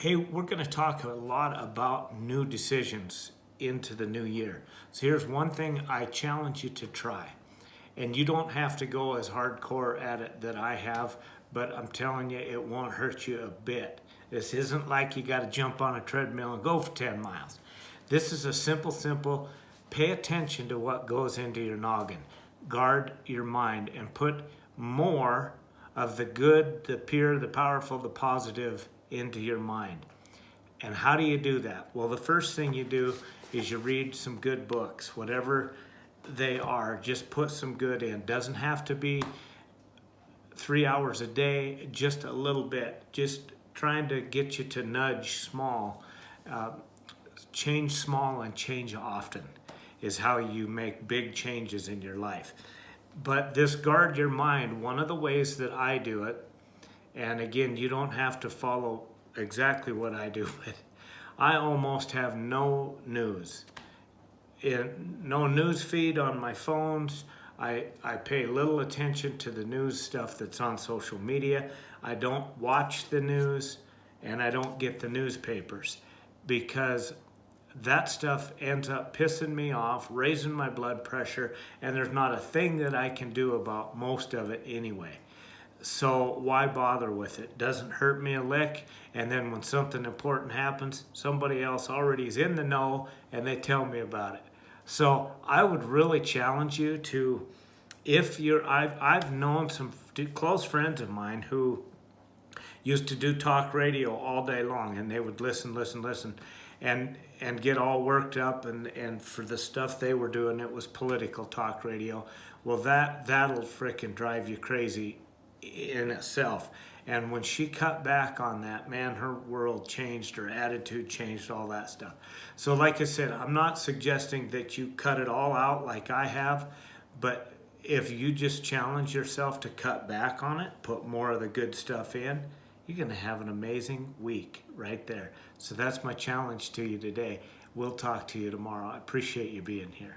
Hey, we're going to talk a lot about new decisions into the new year. So here's one thing I challenge you to try. And you don't have to go as hardcore at it that I have, but I'm telling you, it won't hurt you a bit. This isn't like you got to jump on a treadmill and go for 10 miles. This is a simple, pay attention to what goes into your noggin. Guard your mind and put more of the good, the pure, the powerful, the positive into your mind. And how do you do that? Well, the first thing you do is you read some good books, whatever they are, just put some good in. Doesn't have to be 3 hours a day, just a little bit, just trying to get you to nudge small. Change small and change often is how you make big changes in your life. But this guard your mind, one of the ways that I do it, and again, you don't have to follow exactly what I do, but I almost have no news. No news feed on my phones. I pay little attention to the news stuff that's on social media. I don't watch the news, and I don't get the newspapers because that stuff ends up pissing me off, raising my blood pressure, and there's not a thing that I can do about most of it anyway. So why bother with it? Doesn't hurt me a lick. And then when something important happens, somebody else already is in the know and they tell me about it. So I would really challenge you to, if you're, I've known some close friends of mine who used to do talk radio all day long, and they would listen, and get all worked up, and for the stuff they were doing, it was political talk radio. Well, that'll frickin' drive you crazy in itself. And when she cut back on that, man, her world changed, her attitude changed, all that stuff. So like I said, I'm not suggesting that you cut it all out like I have, but if you just challenge yourself to cut back on it, put more of the good stuff in, you're going to have an amazing week right there. So that's my challenge to you today. We'll talk to you tomorrow. I appreciate you being here.